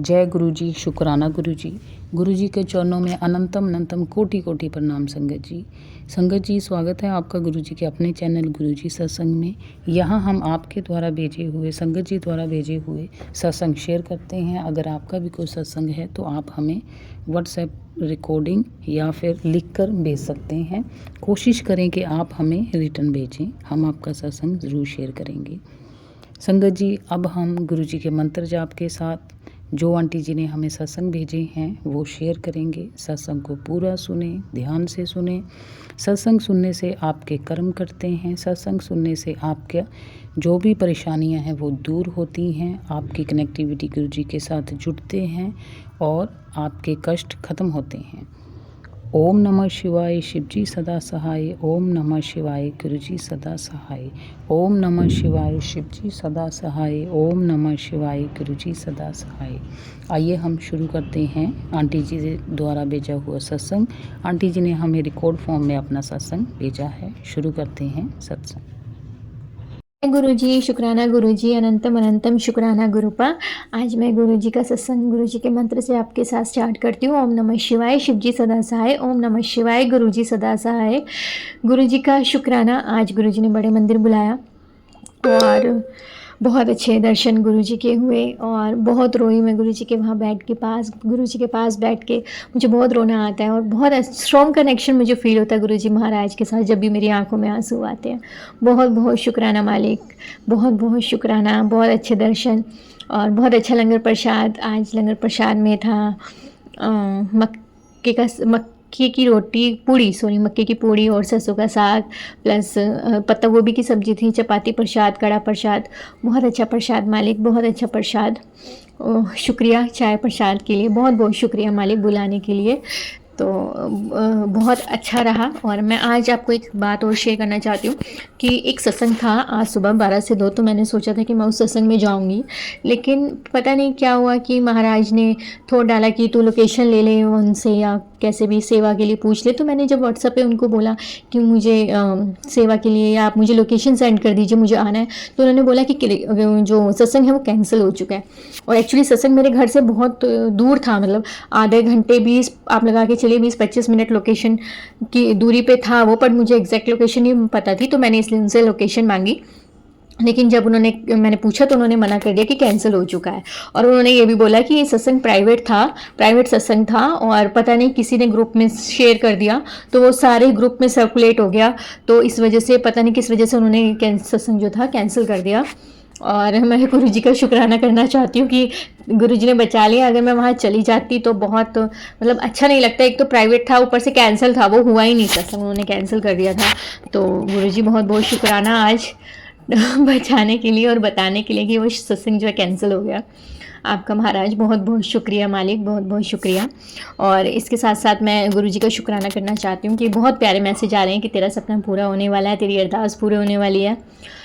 जय गुरु जी, शुक्राना गुरु जी। गुरु जी के चरणों में अनंतम अनंतम कोटि कोटि प्रणाम संगत जी। संगत जी, स्वागत है आपका गुरु जी के अपने चैनल गुरु जी सत्संग में। यहाँ हम आपके द्वारा भेजे हुए, संगत जी द्वारा भेजे हुए सत्संग शेयर करते हैं। अगर आपका भी कोई सत्संग है तो आप हमें व्हाट्सएप रिकॉर्डिंग या फिर लिख कर भेज सकते हैं। कोशिश करें कि आप हमें रिटर्न भेजें, हम आपका सत्संग ज़रूर शेयर करेंगे। संगत जी, अब हम गुरु जी के मंत्र जाप के साथ जो आंटी जी ने हमें सत्संग भेजे हैं वो शेयर करेंगे। सत्संग को पूरा सुने, ध्यान से सुने। सत्संग सुनने से आपके कर्म करते हैं, सत्संग सुनने से आपके जो भी परेशानियां हैं वो दूर होती हैं, आपकी कनेक्टिविटी गुरु जी के साथ जुड़ते हैं और आपके कष्ट खत्म होते हैं। ओम नमः शिवाय, शिव जी सदा सहाय। ओम नमः शिवाय, गुरु जी सदा सहाय। ओम नमः शिवाय, शिव जी सदा सहाय। ओम नमः शिवाय, गुरु जी सदा सहाय। आइए हम शुरू करते हैं आंटी जी द्वारा भेजा हुआ सत्संग। आंटी जी ने हमें रिकॉर्ड फॉर्म में अपना सत्संग भेजा है। शुरू करते हैं सत्संग। गुरु जी, शुक्राना गुरु जी, अनंतम अनंतम शुक्राना गुरुपा। आज मैं गुरु जी का सत्संग गुरु जी के मंत्र से आपके साथ स्टार्ट करती हूँ। ओम नमः शिवाय, शिव जी सदा सहाय। ओम नमः शिवाय, गुरु जी सदा सहाय। गुरु जी का शुक्राना। आज गुरु जी ने बड़े मंदिर बुलाया और बहुत अच्छे दर्शन गुरु जी के हुए और बहुत रोई मैं गुरु जी के वहाँ गुरु जी के पास बैठ के। मुझे बहुत रोना आता है और बहुत स्ट्रॉन्ग कनेक्शन मुझे फील होता है गुरु जी महाराज के साथ जब भी मेरी आंखों में आंसू आते हैं। बहुत बहुत शुक्राना मालिक, बहुत बहुत शुक्राना। बहुत अच्छे दर्शन और बहुत अच्छा लंगर प्रसाद। आज लंगर प्रसाद में था मक्के की रोटी, मक्के की पूड़ी और सरसों का साग प्लस पत्ता गोभी की सब्जी थी, चपाती प्रसाद, कड़ा प्रसाद। बहुत अच्छा प्रसाद मालिक, बहुत अच्छा प्रसाद। शुक्रिया चाय प्रसाद के लिए, बहुत बहुत शुक्रिया मालिक बुलाने के लिए। तो बहुत अच्छा रहा। और मैं आज आपको एक बात और शेयर करना चाहती हूँ कि एक सत्संग था आज सुबह 12 से 2, तो मैंने सोचा था कि मैं उस सत्संग में जाऊँगी, लेकिन पता नहीं क्या हुआ कि महाराज ने थोड़ा डाला कि तू लोकेशन ले ले उनसे या कैसे भी सेवा के लिए पूछ ले। तो मैंने जब व्हाट्सएप पे उनको बोला कि मुझे सेवा के लिए या आप मुझे लोकेशन सेंड कर दीजिए, मुझे आना है, तो उन्होंने बोला कि जो सत्संग है वो कैंसिल हो चुका है। और एक्चुअली सत्संग मेरे घर से बहुत दूर था, मतलब आधे घंटे 20 आप लगा के चलिए 20-25 मिनट लोकेशन की दूरी पे था वो, पर मुझे एग्जैक्ट लोकेशन नहीं पता थी, तो मैंने इसलिए उनसे लोकेशन मांगी। लेकिन जब मैंने पूछा तो उन्होंने मना कर दिया कि कैंसिल हो चुका है। और उन्होंने ये भी बोला कि ये सत्संग प्राइवेट सत्संग था और पता नहीं किसी ने ग्रुप में शेयर कर दिया तो वो सारे ग्रुप में सर्कुलेट हो गया, तो इस वजह से पता नहीं किस वजह से उन्होंने सत्संग जो था कैंसिल कर दिया। और मैं गुरु जी का शुक्राना करना चाहती हूँ कि गुरु जी ने बचा लिया। अगर मैं वहाँ चली जाती तो बहुत मतलब अच्छा नहीं लगता। एक तो प्राइवेट था, ऊपर से कैंसिल था, वो हुआ ही नहीं सत्संग, उन्होंने कैंसिल कर दिया था। तो गुरु जी बहुत बहुत शुक्राना आज बचाने के लिए और बताने के लिए कि वो सत्संग जो है कैंसिल हो गया। आपका महाराज बहुत बहुत शुक्रिया मालिक, बहुत बहुत शुक्रिया। और इसके साथ साथ मैं गुरु जी का शुक्राना करना चाहती हूँ कि बहुत प्यारे मैसेज आ रहे हैं कि तेरा सपना पूरा होने वाला है, तेरी अरदास पूरी होने वाली है।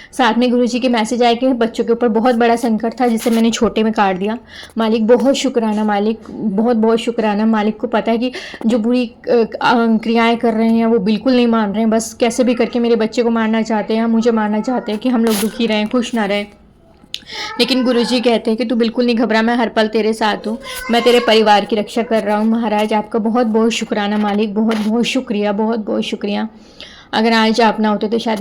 साथ में गुरु जी के मैसेज आए कि बच्चों के ऊपर बहुत बड़ा संकट था जिसे मैंने छोटे में काट दिया। मालिक बहुत शुक्राना मालिक, बहुत बहुत शुक्राना। मालिक को पता है कि जो बुरी क्रियाएं कर रहे हैं वो बिल्कुल नहीं मान रहे हैं, बस कैसे भी करके मेरे बच्चे को मारना चाहते हैं, मुझे मारना चाहते हैं कि हम लोग दुखी रहें, खुश ना रहें। लेकिन गुरुजी कहते हैं कि तू बिल्कुल नहीं घबरा, मैं हर पल तेरे साथ हूँ, मैं तेरे परिवार की रक्षा कर रहा हूँ। महाराज आपका बहुत बहुत शुक्राना मालिक, बहुत बहुत शुक्रिया, बहुत बहुत शुक्रिया। अगर आज आप ना होते तो शायद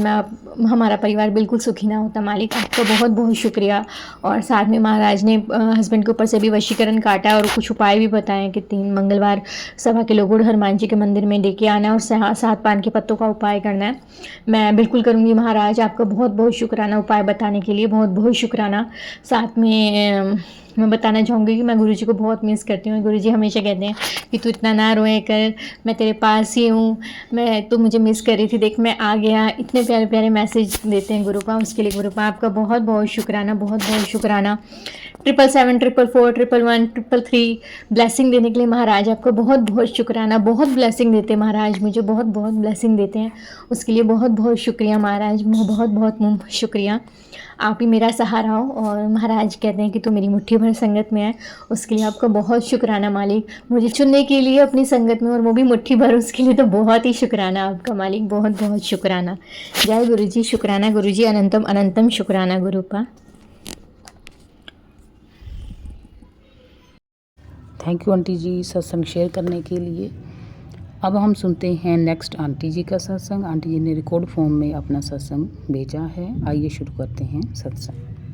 हमारा परिवार बिल्कुल सुखी ना होता। मालिक आपका बहुत बहुत शुक्रिया। और साथ में महाराज ने हस्बैंड के ऊपर से भी वशीकरण काटा और कुछ उपाय भी बताए कि 3 मंगलवार सभा के लोगों हनुमान जी के मंदिर में लेके आना और 7 पान के पत्तों का उपाय करना है। मैं बिल्कुल करूँगी महाराज, आपका बहुत बहुत शुक्राना उपाय बताने के लिए, बहुत बहुत शुक्राना। साथ में मैं बताना चाहूँगी कि मैं गुरुजी को बहुत मिस करती हूँ। गुरुजी हमेशा कहते हैं कि तू इतना ना रोए कर, मैं तेरे पास ही हूँ, तो मुझे मिस कर रही थी, देख मैं आ गया। इतने प्यारे प्यारे मैसेज देते हैं गुरुपा, उसके लिए गुरुपा आपका बहुत बहुत शुक्राना, बहुत बहुत शुक्राना। 777, 444, 111, 333 ब्लेसिंग देने के लिए महाराज आपका बहुत बहुत शुक्राना। बहुत ब्लेसिंग देते हैं महाराज, मुझे बहुत बहुत ब्लेसिंग देते हैं, उसके लिए बहुत बहुत शुक्रिया महाराज, बहुत बहुत शुक्रिया। आप ही मेरा सहारा हो। और महाराज कहते हैं कि तू मेरी मुट्ठी भर संगत में है, उसके लिए आपका बहुत शुक्राना मालिक, मुझे चुनने के लिए अपनी संगत में, और वो भी मुट्ठी भर, उसके लिए तो बहुत ही शुक्राना आपका मालिक, बहुत बहुत शुक्राना। जय गुरु जी, शुक्राना गुरु जी, अनंतम अनंतम शुक्राना गुरुपा। थैंक यू आंटी जी सत्संग शेयर करने के लिए। अब हम सुनते हैं नेक्स्ट आंटी जी का सत्संग। आंटी जी ने रिकॉर्ड फॉर्म में अपना सत्संग भेजा है। आइए शुरू करते हैं सत्संग।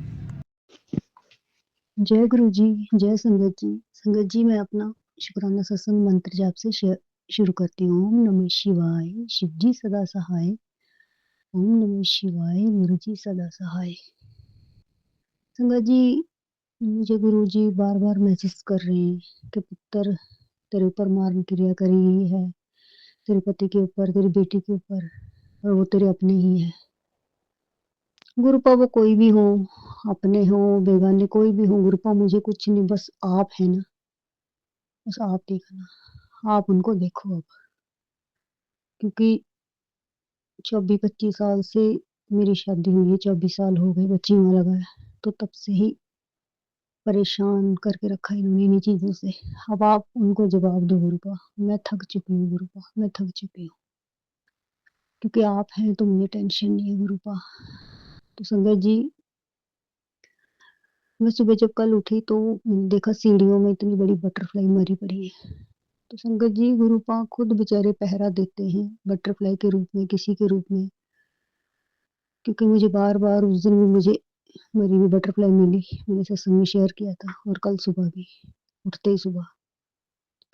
जय गुरु जी, जय संगत जी। संगत जी, मैं अपना शुक्राना सत्संग मंत्र जाप से शुरू करती हूँ। ओम नमः शिवाय, शिव जी सदा सहाय। ओम नमः शिवाय, गुरु जी सदा सहाय। संगत जी, मुझे गुरु जी बार बार मैसेज कर रहे हैं कि पुत्र तेरे ऊपर मारण क्रिया करी गई है, तेरे पति के ऊपर, तेरी बेटी के ऊपर, और वो तेरे अपने ही है। गुरुपा वो कोई भी हो, अपने हो बेगाने कोई भी हो, गुरुपा मुझे कुछ नहीं, बस आप है ना, बस आप देखना, आप उनको देखो अब। क्योंकि 24-25 साल से मेरी शादी हुई है, 24 साल हो गए, बच्ची वहाँ लगा है, तो तब से ही परेशान करके रखा इन्होंने इन्हीं चीज़ों से। अब आप उनको जवाब दो गुरुपा, मैं थक चुकी हूँ गुरुपा, मैं थक चुकी हूँ। क्योंकि आप हैं तो मुझे टेंशन नहीं है गुरुपा। तो संगत जी, मैं सुबह जब कल उठी तो देखा सीढ़ियों में इतनी बड़ी बटरफ्लाई मरी पड़ी है। तो संगत जी, गुरुपा खुद बेचारे पहरा देते हैं बटरफ्लाई के रूप में, किसी के रूप में। क्योंकि मुझे बार बार उस दिन भी मुझे मरी हुई बटरफ्लाई मिली, मैंने सत्संग में शेयर किया था, और कल सुबह भी उठते ही सुबह।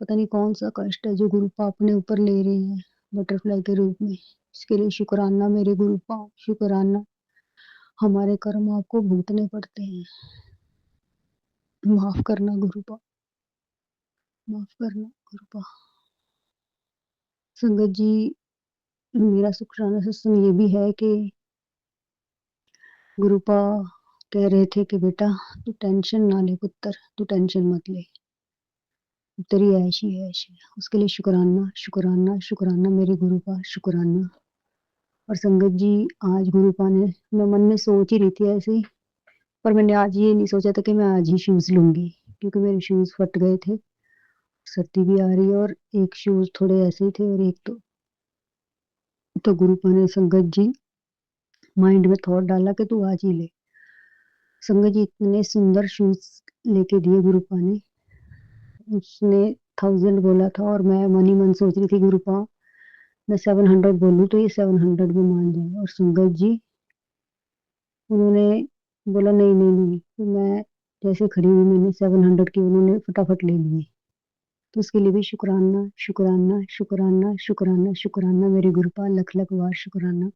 पता नहीं कौन सा कष्ट है जो गुरुपा अपने ऊपर ले रहे हैं बटरफ्लाई के रूप में। इसके लिए शुक्राना मेरे गुरुपा, शुक्राना। हमारे कर्म आपको भुगतने पड़ते हैं। माफ करना गुरुपा, माफ करना गुरुपा। संगत जी, मेरा शुक्राना सत्संग ये भी है कि गुरुपा कह रहे थे कि बेटा तू टेंशन ना ले पुत्र, तू टेंशन मत ले, तेरी ऐश ही ऐश है। उसके लिए शुक्राना, शुक्राना, शुक्राना मेरे गुरुपा, शुक्राना। और संगत जी, आज गुरुपा ने, मैं मन में सोच ही रही थी ऐसे ही, पर मैंने आज ये नहीं सोचा था कि मैं आज ही शूज़ लूँगी, क्योंकि मेरे शूज़ फट गए थे, सर्दी भी आ रही है, और एक शूज़ थोड़े ऐसे ही थे, और एक तो गुरुपा ने संगत जी माइंड में थॉट डाला कि तू आज ही ले। संगत जी, इतने सुंदर शूज़ लेके दिए गुरुपा ने। उसने 1000 बोला था, और मैं मन ही मन सोच रही थी गुरुपा मैं 700 बोलूँ तो ये 700 भी मान जाए। और संगत जी, उन्होंने बोला नहीं नहीं नहीं, तो मैं जैसे खड़ी हुई मैंने 700 की उन्होंने फटाफट ले लिए। तो उसके लिए भी शुक्राना, शुक्राना, शुक्राना, शुक्राना, शुक्राना मेरे गुरुपा, लख लख बार शुक्राना।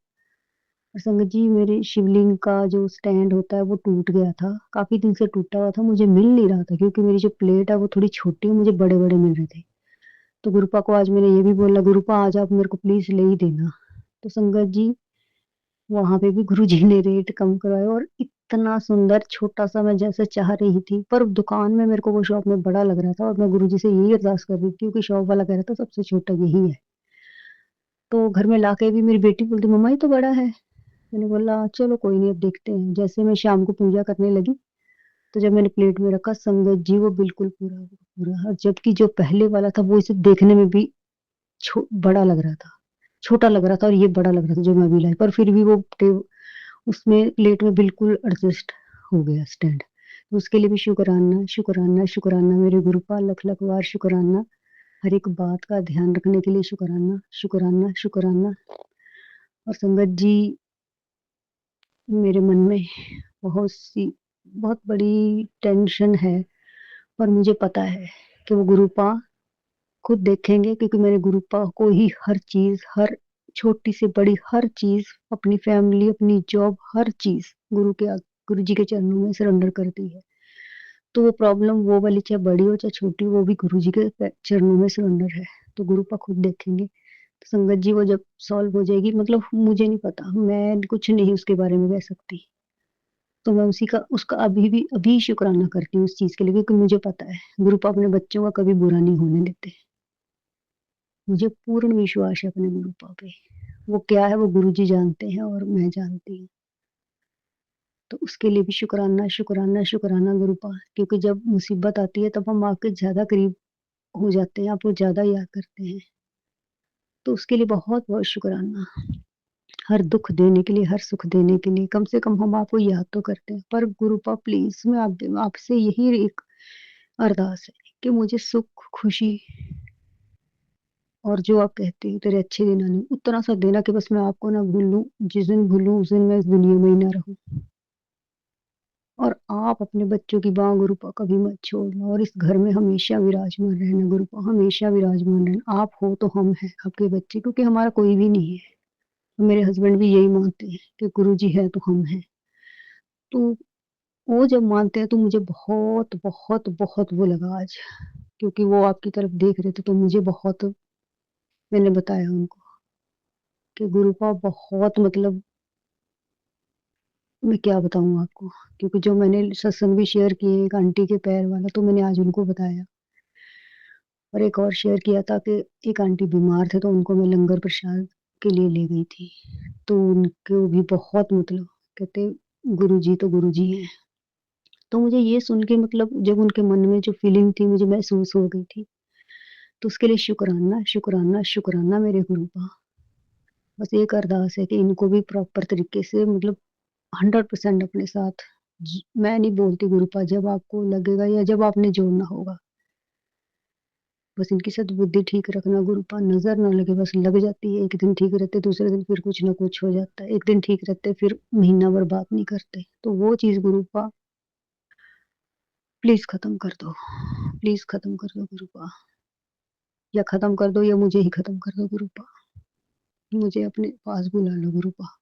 और संगत जी, मेरे शिवलिंग का जो स्टैंड होता है वो टूट गया था, काफी दिन से टूटा हुआ था, मुझे मिल नहीं रहा था, क्योंकि मेरी जो प्लेट है वो थोड़ी छोटी है, मुझे बड़े बड़े मिल रहे थे। तो गुरुपा को आज मैंने ये भी बोला, गुरुपा आज आप मेरे को प्लीज ले ही देना। तो संगत जी, वहां पे भी गुरु जी ने रेट कम करवाया, और इतना सुंदर छोटा सा मैं जैसे चाह रही थी, पर दुकान में मेरे को वो शॉप में बड़ा लग रहा था, और मैं गुरु जी से यही अरदास कर रही थी, क्योंकि शॉप वाला कह रहा था सबसे छोटा यही है। तो घर में लाके भी मेरी बेटी बोलती मम्मा ये तो बड़ा है। मैंने बोला चलो कोई नहीं, अब देखते हैं। जैसे मैं शाम को पूजा करने लगी, तो जब मैंने प्लेट में रखा, संगत जी वो बिल्कुल पूरा पूरा, और जबकि जो पहले वाला था वो इसे देखने में भी बड़ा लग रहा था, छोटा लग रहा था, और ये बड़ा लग रहा था जो मैं अभी लाई, पर फिर भी वो उसमें प्लेट में बिल्कुल एडजस्ट हो गया स्टैंड। तो उसके लिए भी शुक्राना, शुक्राना, शुक्राना मेरे गुरुपा, लख लख बार शुक्राना। हर एक बात का ध्यान रखने के लिए शुक्राना, शुक्राना, शुक्राना। और संगत जी, मेरे मन में बहुत बड़ी टेंशन है, पर मुझे पता है कि वो गुरुपा खुद देखेंगे, क्योंकि मैंने गुरुपा को ही हर चीज, हर छोटी से बड़ी हर चीज, अपनी फैमिली, अपनी जॉब, हर चीज गुरु जी के चरणों में सरेंडर कर दी है। तो वो प्रॉब्लम वो वाली चाहे बड़ी हो चाहे छोटी, वो भी गुरु जी के चरणों में सरेंडर है। तो गुरुपा खुद देखेंगे। तो संगत जी, वो जब सॉल्व हो जाएगी, मतलब मुझे नहीं पता, मैं कुछ नहीं उसके बारे में कह सकती, तो मैं उसका अभी शुक्राना करती हूँ उस चीज के लिए, क्योंकि मुझे पता है गुरुपा अपने बच्चों का कभी बुरा नहीं होने देते। मुझे पूर्ण विश्वास है अपने गुरुपा पे। वो क्या है वो गुरुजी जानते हैं, और मैं जानती हूँ। तो उसके लिए भी शुक्राना, शुक्राना, शुक्राना गुरुपा, क्योंकि जब मुसीबत आती है तब हम आपके ज्यादा करीब हो जाते हैं, आपको ज्यादा याद करते हैं। तो उसके लिए बहुत बहुत शुक्राना। हर दुख देने के लिए, हर सुख देने के लिए, कम से कम हम आपको याद तो करते हैं। पर गुरुपा प्लीज, मैं आपसे यही एक अरदास है कि मुझे सुख, खुशी और जो आप कहते हो तेरे अच्छे दिन आने, उतना सा देना कि बस मैं आपको ना भूल लूँ, जिस दिन भूलूँ उस दिन मैं इस दुनिया में ही ना रहूँ। और आप अपने बच्चों की बाँ गुरुपा कभी मत छोड़ना और इस घर में हमेशा विराजमान रहना गुरुपा, हमेशा विराजमान रहना। आप हो तो हम हैं, आपके बच्चे, क्योंकि हमारा कोई भी नहीं है। मेरे हस्बैंड भी यही मानते हैं कि गुरुजी है तो हम हैं। तो वो जब मानते हैं तो मुझे बहुत, बहुत, बहुत वो लगा आज, क्योंकि वो आपकी तरफ देख रहे थे तो मुझे बहुत, मैंने बताया उनको कि गुरुपा बहुत मतलब मैं क्या बताऊँ आपको, क्योंकि जो मैंने सत्संग भी शेयर किए एक आंटी के पैर वाला, तो मैंने आज उनको बताया। और एक और शेयर किया था कि एक आंटी बीमार थे तो उनको मैं लंगर प्रसाद के लिए ले गई थी। तो उनको भी बहुत मतलब कहते गुरुजी तो गुरुजी हैं। तो मुझे ये सुन के मतलब जब उनके मन में जो फीलिंग थी मुझे महसूस हो गई थी। तो उसके लिए शुक्राना, शुक्राना, शुक्राना मेरे गुरुपा। बस एक अरदास है कि इनको भी प्रॉपर तरीके से मतलब 100% अपने साथ मैं नहीं बोलती गुरुपा, जब आपको लगेगा या जब आपने जोड़ना होगा, बस इनकी सद्बुद्धि ठीक रखना गुरुपा, नजर ना लगे, बस लग जाती है। एक दिन ठीक रहते, दूसरे दिन फिर कुछ ना कुछ हो जाता है। एक दिन ठीक रहते, फिर महीना भर बात नहीं करते। तो वो चीज गुरुपा प्लीज खत्म कर दो, प्लीज खत्म कर दो गुरुपा, या खत्म कर दो या मुझे ही खत्म कर दो गुरुपा। मुझे अपने पास बुला लो गुरुपा।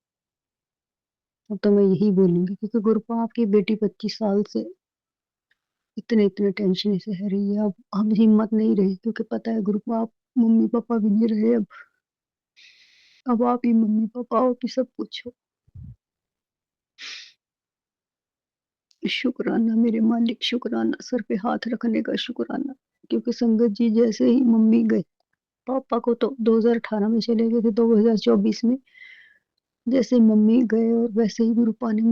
अब तो मैं यही बोलूंगी, क्योंकि गुरुपा आपकी बेटी 25 साल से इतने इतने टेंशन से है रही है। अब हम हिम्मत नहीं रही, क्योंकि पता है ग्रुप में आप मम्मी पापा भी नहीं रहे। अब आप ही मम्मी पापा हो कि सब कुछ हो। शुक्राना मेरे मालिक, शुक्राना सर पे हाथ रखने का शुक्राना, क्योंकि संगत जी जैसे ही मम्मी गए, पापा को तो 2018 में चले गए थे, 2024 में जैसे मम्मी गए और वैसे ही गुरु पानी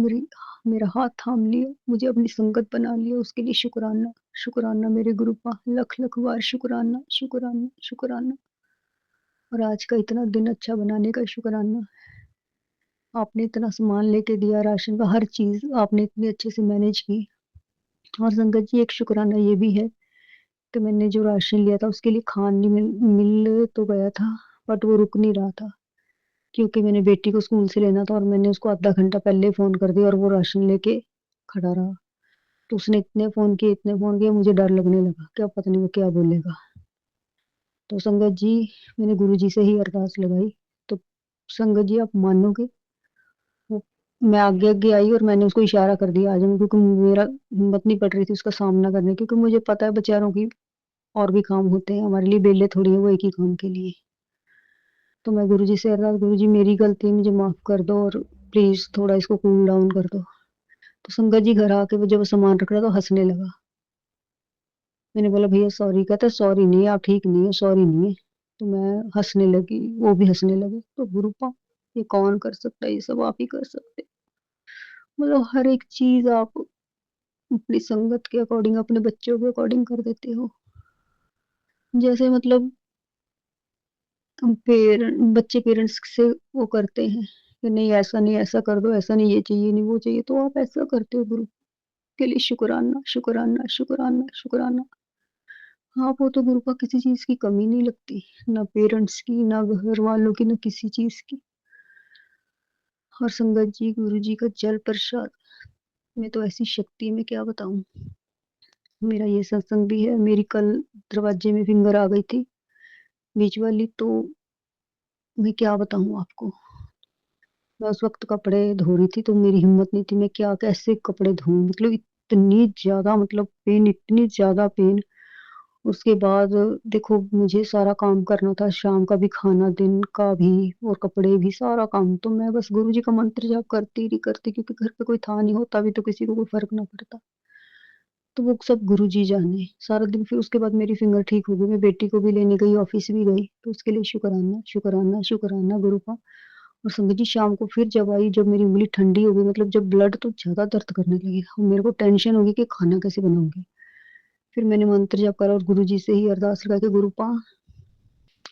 मेरा हाथ थाम लिया, मुझे अपनी संगत बना लिया। उसके लिए शुक्राना, शुक्राना मेरे गुरुपा, लख लख बार शुक्राना, शुक्राना, शुक्राना। और आज का इतना दिन अच्छा बनाने का शुक्राना। आपने इतना सामान लेके दिया, राशन का हर चीज आपने इतने अच्छे से मैनेज की। और संगत जी एक शुक्राना ये भी है कि मैंने जो राशन लिया था उसके लिए खान नहीं मिल तो गया था, बट वो रुक नहीं रहा था, क्योंकि मैंने बेटी को स्कूल से लेना था और मैंने उसको आधा घंटा पहले फोन कर दिया और वो राशन लेके खड़ा रहा। तो उसने इतने फोन किए, इतने फोन किए, मुझे डर लगने लगा कि अब पता नहीं वो क्या बोलेगा। तो संगत जी मैंने गुरु जी से ही अरदास लगाई। तो संगत जी आप मानोगे, वो मैं आगे आगे आई और मैंने उसको इशारा कर दिया आ जाऊं, क्योंकि मेरा हिम्मत नहीं पड़ रही थी उसका सामना करने की, क्योंकि मुझे पता है बेचारों की और भी काम होते हैं, हमारे लिए बेले थोड़ी है वो एक ही काम के लिए। तो मैं गुरुजी से अरदास, गुरुजी मेरी गलती है, मुझे माफ कर दो और प्लीज थोड़ा इसको कूल डाउन कर दो। तो संगत जी घर आके वो जब सामान रख रहा तो हंसने लगा। मैंने बोला भैया सॉरी, कहता सॉरी नहीं है, आप ठीक नहीं है, सॉरी नहीं है। तो मैं हंसने लगी, वो भी हंसने लगे। तो गुरुपा ये कौन कर सकता है, ये सब आप ही कर सकते। मतलब हर एक चीज आप अपनी संगत के अकॉर्डिंग, अपने बच्चों के अकॉर्डिंग कर देते हो। जैसे मतलब हम बच्चे पेरेंट्स से वो करते हैं कि नहीं ऐसा नहीं, ऐसा कर दो, ऐसा नहीं, ये चाहिए नहीं, वो चाहिए, तो आप ऐसा करते हो। गुरु के लिए शुक्राना, शुक्राना, शुक्राना, शुक्राना। हाँ वो तो गुरु का किसी चीज की कमी नहीं लगती, ना पेरेंट्स की, ना घर वालों की, ना किसी चीज की। और संगत जी गुरु जी का जल प्रसाद में तो ऐसी शक्ति में क्या बताऊं। मेरा ये सत्संग भी है, मेरी कल दरवाजे में फिंगर आ गई थी बीच वाली, तो मैं क्या बताऊं आपको। मैं उस वक्त कपड़े धो रही थी तो मेरी हिम्मत नहीं थी, मैं क्या कैसे कपड़े धोऊं, मतलब इतनी ज्यादा मतलब पेन, इतनी ज्यादा पेन। उसके बाद देखो मुझे सारा काम करना था, शाम का भी खाना, दिन का भी, और कपड़े भी, सारा काम। तो मैं बस गुरु जी का मंत्र जाप करती रही करती, क्योंकि घर पे कोई था नहीं, होता भी तो किसी को कोई फर्क ना पड़ता। तो वो सब गुरु जी जाने सारा दिन। फिर उसके बाद मेरी फिंगर ठीक हो गई, मैं बेटी को भी लेने गई, ऑफिस भी गई। तो उसके लिए शुक्राना, शुक्राना, शुक्राना गुरु का। और संगत जी शाम को फिर जब आई, जब मेरी उंगली ठंडी हो गई, मतलब जब ब्लड तो ज्यादा दर्द करने लगी और मेरे को टेंशन होगी कि खाना कैसे बनाऊंगी। फिर मैंने मंत्र जप करा और गुरु जी से ही अरदास लगा के गुरुपा।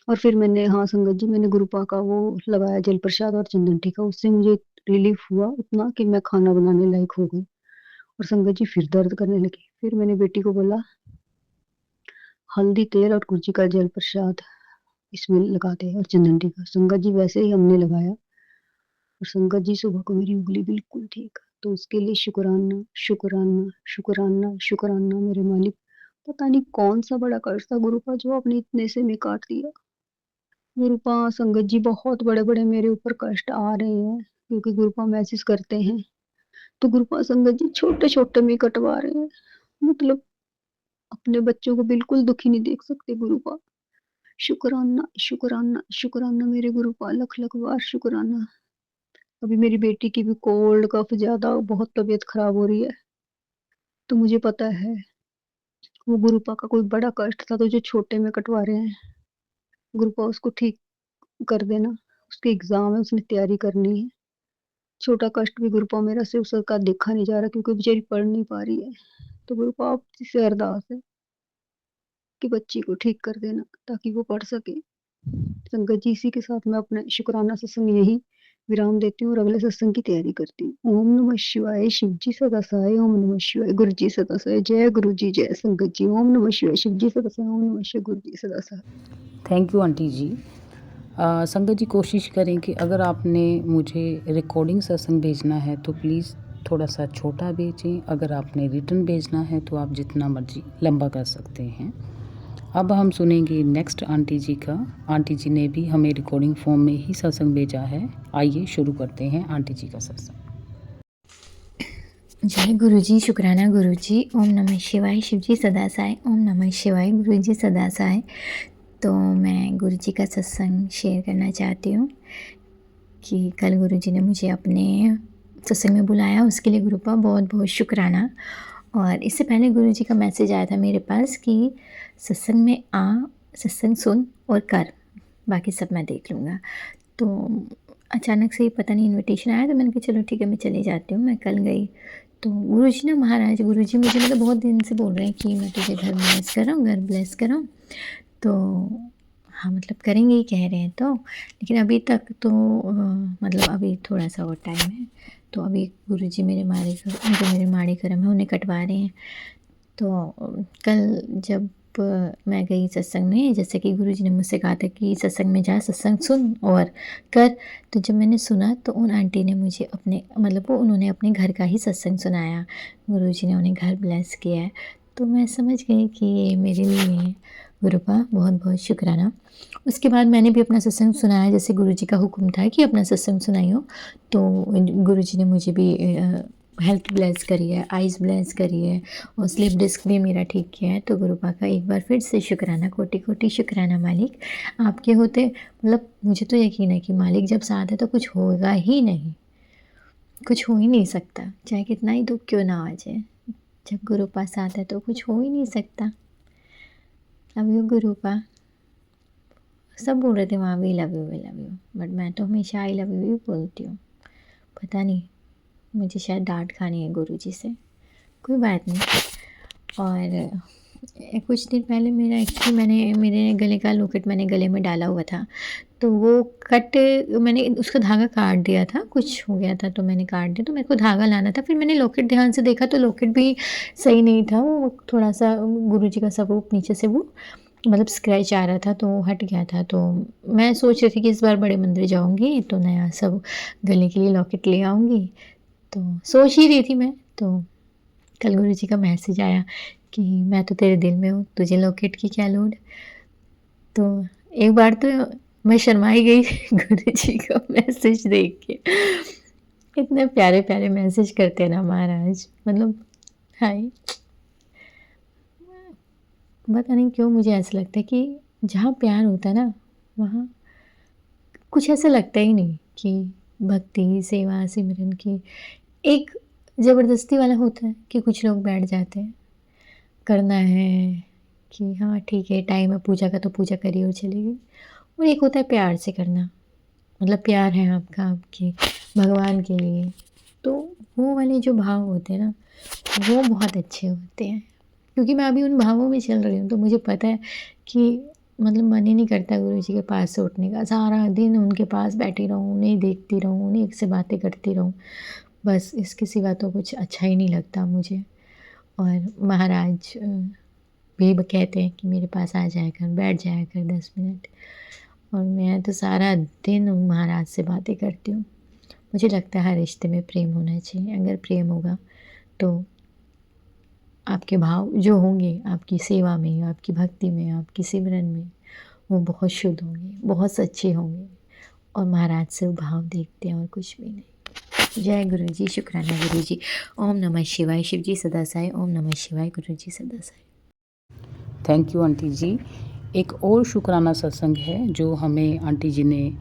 और फिर मैंने, हाँ संगत जी मैंने गुरुपा का वो लगाया जल प्रसाद और चंदन टीका, उससे मुझे रिलीफ हुआ इतना कि मैं खाना बनाने लायक हो गई। और संगत जी फिर दर्द करने लगी। फिर मैंने बेटी को बोला हल्दी तेल और गुरुजी का जल प्रसाद इसमें लगाते हैं और चंदन टीका। संगत जी वैसे ही हमने लगाया और संगत जी सुबह को मेरी उंगली बिल्कुल ठीक, तो उसके लिए शुक्राना शुक्राना शुक्राना शुक्राना मेरे मालिक। पता नहीं कौन सा बड़ा कर्ज था गुरुपा जो आपने इतने से में काट दिया। गुरुपा संगत जी बहुत बड़े बड़े मेरे ऊपर कष्ट आ रहे हैं क्योंकि गुरुपा मैसेज करते हैं तो गुरुपा संगत जी छोटे छोटे में कटवा रहे हैं। मतलब अपने बच्चों को बिल्कुल दुखी नहीं देख सकते गुरुपा। शुक्राना शुक्राना शुक्राना मेरे गुरुपा, लख लख बार शुक्राना। अभी मेरी बेटी की भी कोल्ड कफ ज्यादा बहुत तबीयत खराब हो रही है, तो मुझे पता है वो गुरुपा का कोई बड़ा कष्ट था तो जो छोटे में कटवा रहे हैं। गुरुपा उसको ठीक कर देना, उसके एग्जाम है, उसने तैयारी करनी है। छोटा कष्ट भी गुरुपा मेरा से उसका देखा नहीं जा रहा क्योंकि बेचारी पढ़ नहीं पा रही है। तो गुरुपा आप से अरदास है कि बच्ची को ठीक कर देना ताकि वो पढ़ सके। संगत जी इसी के साथ मैं अपना शुक्राना सत्संग यही विराम देती हूँ और अगले सत्संग की तैयारी करती हूँ। ओम नमः शिवाय, शिव जी सदा सहाय। ओम नमः शिवाय, गुरु जी सदा सहाय। जय गुरु जी, जय संगत जी। ओम नमः शिवाय, शिव जी सदा सहाय। ओम नमः शिवाय, गुरु जी सदा सहाय। थैंक यू आंटी जी। संगत जी कोशिश करें कि अगर आपने मुझे रिकॉर्डिंग सत्संग भेजना है तो प्लीज़ थोड़ा सा छोटा भेजें। अगर आपने रिटर्न भेजना है तो आप जितना मर्जी लंबा कर सकते हैं। अब हम सुनेंगे नेक्स्ट आंटी जी का। आंटी जी ने भी हमें रिकॉर्डिंग फॉर्म में ही सत्संग भेजा है। आइए शुरू करते हैं आंटी जी का सत्संग। जय गुरु जी, शुक्राना गुरु जी। ओम नमः शिवाय, शिव जी सदा सहाय। ओम नमः शिवाय, गुरु जी सदा सहाय। तो मैं गुरु जी का सत्संग शेयर करना चाहती हूँ कि कल गुरु जी ने मुझे अपने सत्संग में बुलाया, उसके लिए गुरु का बहुत बहुत शुक्राना। और इससे पहले गुरु जी का मैसेज आया था मेरे पास कि सत्संग में आ, सत्संग सुन और कर, बाकी सब मैं देख लूँगा। तो अचानक से ही पता नहीं इनविटेशन आया तो मैंने कहा चलो ठीक है मैं चली जाती हूँ। मैं कल गई तो गुरु जी ना, महाराज गुरु जी मुझे मतलब बहुत दिन से बोल रहे हैं कि मैं तुझे घर ब्लेस कर रहा हूँ, घर ब्लेस कर रहा हूँ। तो हाँ मतलब करेंगे ही कह रहे हैं तो, लेकिन अभी तक तो मतलब अभी थोड़ा सा और टाइम है। तो अभी गुरु जी मेरे माड़ी करम है उन्हें कटवा रहे हैं। तो कल जब मैं गई सत्संग में, जैसे कि गुरु जी ने मुझसे कहा था कि सत्संग में जा, सत्संग सुन और कर। तो जब मैंने सुना तो उन आंटी ने मुझे अपने मतलब उन्होंने अपने घर का ही सत्संग सुनाया। गुरु जी ने उन्हें घर ब्लेस किया है। तो मैं समझ गई कि ये मेरे लिए गुरु का बहुत बहुत शुक्राना। उसके बाद मैंने भी अपना सत्संग सुनाया, जैसे गुरु जी का हुक्म था कि अपना सत्संग सुनाइयो। तो गुरु जी ने मुझे भी हेल्थ ब्लेस करी है, आइज़ ब्लेस करी है और स्लिप डिस्क भी मेरा ठीक किया है। तो गुरुपा का एक बार फिर से शुक्राना, कोटि कोटि शुक्राना मालिक। आपके होते मतलब मुझे तो यकीन है कि मालिक जब साथ है तो कुछ होगा ही नहीं, कुछ हो ही नहीं सकता, चाहे कितना ही दुख क्यों ना आ जाए। जब गुरुपा साथ है तो कुछ हो ही नहीं सकता। Love you गुरुपा। सब बोल रहे थे वहाँ भी लव यू बट मैं तो हमेशा आई लव यू ही बोलती हूँ। पता नहीं मुझे शायद डांट खानी है गुरु जी से, कोई बात नहीं। और कुछ दिन पहले मेरा एक्चुअली मैंने मेरे गले का लॉकेट मैंने गले में डाला हुआ था, तो वो कट मैंने उसका धागा काट दिया था, कुछ हो गया था तो मैंने काट दिया। तो मेरे को धागा लाना था, फिर मैंने लॉकेट ध्यान से देखा तो लॉकेट भी सही नहीं था। वो थोड़ा सा गुरु जी का स्वरूप नीचे से वो मतलब स्क्रैच आ रहा था तो हट गया था। तो मैं सोच रही थी कि इस बार बड़े मंदिर जाऊँगी तो नया सब गले के लिए लॉकेट ले आऊँगी, तो सोच ही रही थी मैं। तो कल गुरु जी का मैसेज आया कि मैं तो तेरे दिल में हूँ, तुझे लॉकेट की क्या लोड। तो एक बार तो मैं शर्मा ही गई गुरु जी का मैसेज देख के। इतने प्यारे प्यारे मैसेज करते हैं ना महाराज, मतलब हाय। पता नहीं क्यों मुझे ऐसा लगता है कि जहाँ प्यार होता है ना वहाँ कुछ ऐसा लगता ही नहीं कि भक्ति सेवा सिमरन की एक ज़बरदस्ती वाला होता है कि कुछ लोग बैठ जाते हैं करना है कि हाँ ठीक है टाइम है पूजा का तो पूजा करिए और चली गई। और एक होता है प्यार से करना, मतलब प्यार है आपका आपके भगवान के लिए, तो वो वाले जो भाव होते हैं ना वो बहुत अच्छे होते हैं। क्योंकि मैं अभी उन भावों में चल रही हूँ तो मुझे पता है कि मतलब मन ही नहीं करता गुरु जी के पास से उठने का। सारा दिन उनके पास बैठी रहूँ, उन्हें देखती रहूँ, उन्हीं से बातें करती रहूँ, बस इसके सिवा तो कुछ अच्छा ही नहीं लगता मुझे। और महाराज भी कहते हैं कि मेरे पास आ जाया कर, बैठ जाया कर 10 मिनट। और मैं तो सारा दिन महाराज से बातें करती हूँ। मुझे लगता है हर रिश्ते में प्रेम होना चाहिए। अगर प्रेम होगा तो आपके भाव जो होंगे आपकी सेवा में, आपकी भक्ति में, आपकी सिमरन में, वो बहुत शुद्ध होंगे, बहुत सच्चे होंगे और महाराज से वो भाव देखते हैं और कुछ भी नहीं। जय गुरु जी, शुक्राना गुरु जी। ओम नमः शिवाय। शिव जी सदा साई। ओम नमः शिवाय। गुरु जी सदा साई। थैंक यू आंटी जी। एक और शुक्राना सत्संग है जो हमें आंटी जी ने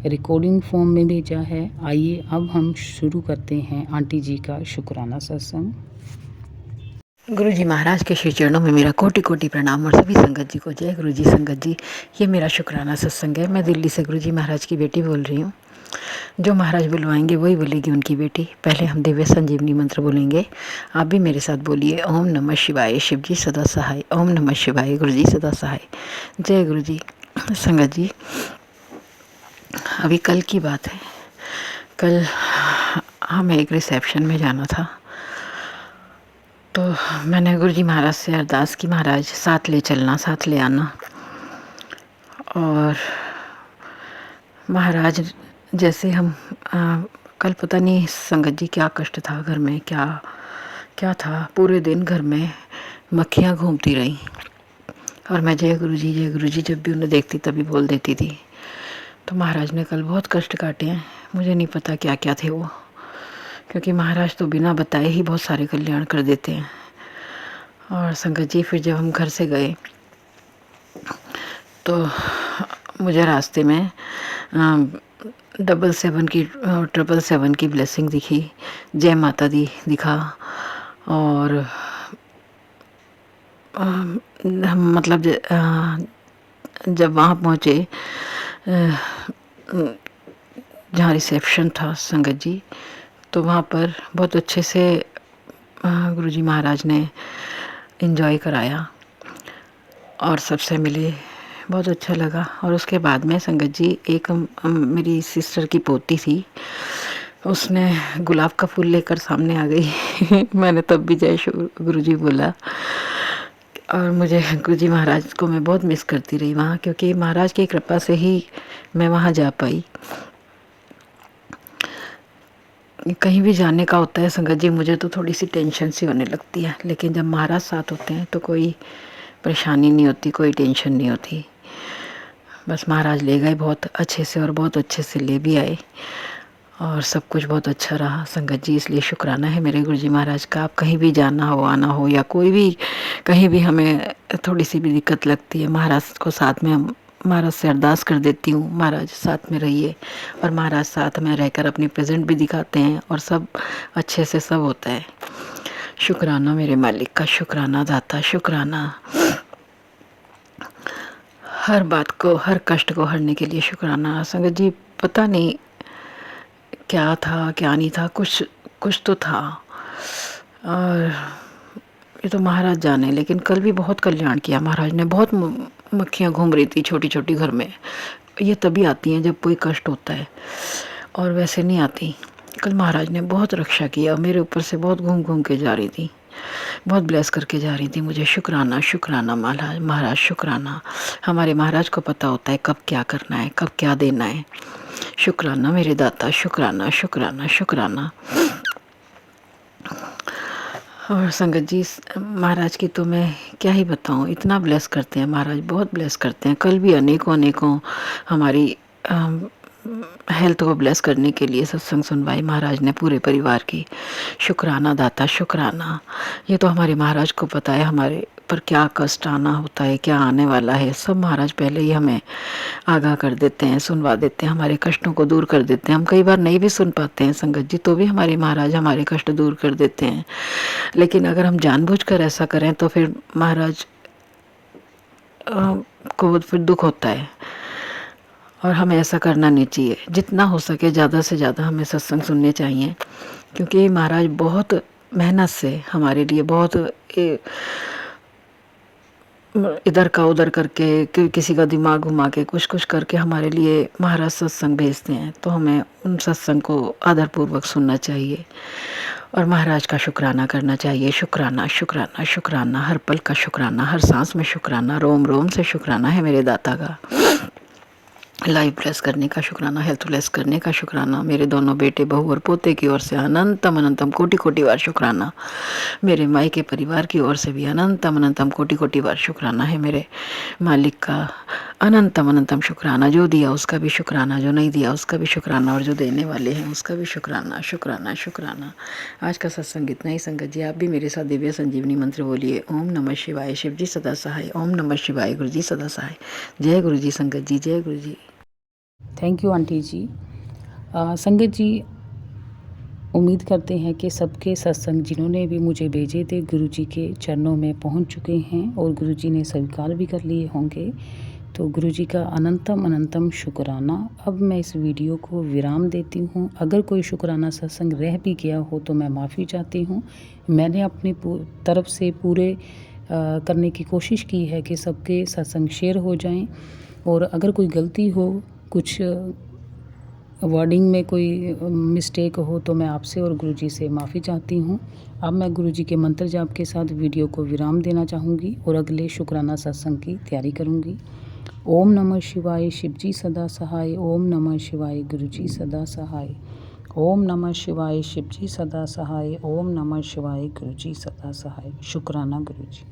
रिकॉर्डिंग फॉर्म में भेजा है। आइए अब हम शुरू करते हैं आंटी जी का शुक्राना सत्संग। गुरु जी महाराज के श्री चरणों में मेरा कोटि कोटि प्रणाम और सभी संगत जी को जय गुरु जी। संगत जी, ये मेरा शुक्राना सत्संग है। मैं दिल्ली से गुरु जी महाराज की बेटी बोल रही हूँ। जो महाराज बुलवाएंगे वही बोलेगी उनकी बेटी। पहले हम दिव्य संजीवनी मंत्र बोलेंगे, आप भी मेरे साथ बोलिए। ओम नमः शिवाय। शिव जी सदा सहाय। ओम नमः शिवाय। गुरु जी सदा सहाय। जय गुरु जी। संगत जी, अभी कल की बात है। कल हमें एक रिसेप्शन में जाना था, तो मैंने गुरु जी महाराज से अरदास की, महाराज साथ ले चलना, साथ ले आना। और महाराज जैसे हम कल पता नहीं संगत जी क्या कष्ट था घर में, क्या क्या था। पूरे दिन घर में मक्खियाँ घूमती रहीं और मैं जय गुरु जी जब भी उन्हें देखती तभी बोल देती थी। तो महाराज ने कल बहुत कष्ट काटे हैं। मुझे नहीं पता क्या क्या थे वो, क्योंकि महाराज तो बिना बताए ही बहुत सारे कल्याण कर देते हैं। और संगत जी, फिर जब हम घर से गए तो मुझे रास्ते में 777 की ब्लेसिंग दिखी, जय माता दी दिखा। और मतलब जब वहाँ पहुँचे जहाँ रिसेप्शन था संगत जी, तो वहाँ पर बहुत अच्छे से गुरुजी महाराज ने एंजॉय कराया और सबसे मिले, बहुत अच्छा लगा। और उसके बाद में संगत जी, एक मेरी सिस्टर की पोती थी, उसने गुलाब का फूल लेकर सामने आ गई। मैंने तब भी जय गुरुजी बोला। और मुझे गुरुजी महाराज को मैं बहुत मिस करती रही वहाँ, क्योंकि महाराज की कृपा से ही मैं वहाँ जा पाई। कहीं भी जाने का होता है संगत जी, मुझे तो थोड़ी सी टेंशन सी होने लगती है, लेकिन जब महाराज साथ होते हैं तो कोई परेशानी नहीं होती, कोई टेंशन नहीं होती। बस महाराज ले गए बहुत अच्छे से और बहुत अच्छे से ले भी आए और सब कुछ बहुत अच्छा रहा संगत जी। इसलिए शुक्राना है मेरे गुरुजी महाराज का। आप कहीं भी जाना हो, आना हो, या कोई भी कहीं भी हमें थोड़ी सी भी दिक्कत लगती है, महाराज को साथ में, महाराज से अरदास कर देती हूँ, महाराज साथ में रहिए। और महाराज साथ में रहकर अपनी प्रेजेंट भी दिखाते हैं और सब अच्छे से सब होता है। शुक्राना मेरे मालिक का, शुक्राना दाता, शुक्राना हर बात को, हर कष्ट को हरने के लिए शुक्राना। संगत जी, पता नहीं क्या था क्या नहीं था, कुछ तो था और ये तो महाराज जाने। लेकिन कल भी बहुत कल्याण किया महाराज ने। बहुत मक्खियाँ घूम रही थी छोटी छोटी घर में। ये तभी आती हैं जब कोई कष्ट होता है और वैसे नहीं आती। कल महाराज ने बहुत रक्षा किया, मेरे ऊपर से बहुत घूम घूम के जा रही थी, बहुत ब्लेस करके जा रही थी मुझे। शुक्राना शुक्राना महाराज शुक्राना। हमारे महाराज को पता होता है कब क्या करना है, कब क्या देना है। शुक्राना मेरे दाता, शुक्राना शुक्राना शुक्राना। और संगत जी, महाराज की तो मैं क्या ही बताऊं, इतना ब्लेस करते हैं महाराज, बहुत ब्लेस करते हैं। कल भी अनेकों हमारी हेल्थ को ब्लेस करने के लिए सत्संग सुनवाई महाराज ने पूरे परिवार की। शुक्राना दाता, शुक्राना। ये तो हमारे महाराज को पता है हमारे पर क्या कष्ट आना होता है, क्या आने वाला है, सब महाराज पहले ही हमें आगाह कर देते हैं, सुनवा देते हैं, हमारे कष्टों को दूर कर देते हैं। हम कई बार नहीं भी सुन पाते हैं संगत जी, तो भी हमारे महाराज हमारे कष्ट दूर कर देते हैं। लेकिन अगर हम जानबूझकर ऐसा करें तो फिर महाराज को फिर दुख होता है और हमें ऐसा करना नहीं चाहिए। जितना हो सके ज़्यादा से ज़्यादा हमें सत्संग सुनने चाहिए, क्योंकि महाराज बहुत मेहनत से हमारे लिए, बहुत इधर का उधर करके, किसी का दिमाग घुमा के, कुछ करके हमारे लिए महाराज सत्संग भेजते हैं। तो हमें उन सत्संग को आदरपूर्वक सुनना चाहिए और महाराज का शुक्राना करना चाहिए। शुक्राना शुक्राना शुक्राना, हर पल का शुक्राना, हर सांस में शुक्राना, रोम रोम से शुक्राना है मेरे दाता का। लाइफ ब्लेस करने का शुक्राना, हेल्थ ब्लेस करने का शुक्राना, मेरे दोनों बेटे बहू और पोते की ओर से अनंतम अनंतम कोटि कोटि बार शुक्राना, मेरे मायके परिवार की ओर से भी अनंतम अनंतम कोटि कोटि बार शुक्राना है मेरे मालिक का। अनंतम अनंतम शुक्राना, जो दिया उसका भी शुक्राना, जो नहीं दिया उसका भी शुक्राना, और जो देने वाले हैं उसका भी शुक्राना शुक्राना शुक्राना। आज का सत्संग इतना ही। संगत जी आप भी मेरे साथ दिव्य संजीवनी मंत्र बोलिए, ओम नमः शिवाय, शिव जी सदा सहाय, ओम नमः शिवाय, गुरु जी सदा सहाय। जय गुरु जी संगत जी, जय गुरु जी। थैंक यू आंटी जी। संगत जी, उम्मीद करते हैं कि सबके सत्संग जिन्होंने भी मुझे भेजे थे गुरुजी के चरणों में पहुंच चुके हैं और गुरुजी ने स्वीकार भी कर लिए होंगे। तो गुरुजी का अनंतम अनंतम शुक्राना। अब मैं इस वीडियो को विराम देती हूं। अगर कोई शुक्राना सत्संग रह भी गया हो तो मैं माफ़ी चाहती हूं। मैंने अपनी तरफ से पूरे करने की कोशिश की है कि सबके सत्संग शेयर हो जाएं, और अगर कोई गलती हो, कुछ वर्डिंग में कोई मिस्टेक हो तो मैं आपसे और गुरुजी से माफ़ी चाहती हूँ। अब मैं गुरुजी के मंत्र जाप के साथ वीडियो को विराम देना चाहूँगी और अगले शुक्राना सत्संग की तैयारी करूँगी। ओम नमः शिवाय, शिवजी सदा सहाय। ओम नमः शिवाय, गुरुजी सदा सहाय। ओम नमः शिवाय, शिवजी सदा सहाय। ओम नमः शिवाय, गुरुजी सदा सहाय। शुक्राना गुरुजी।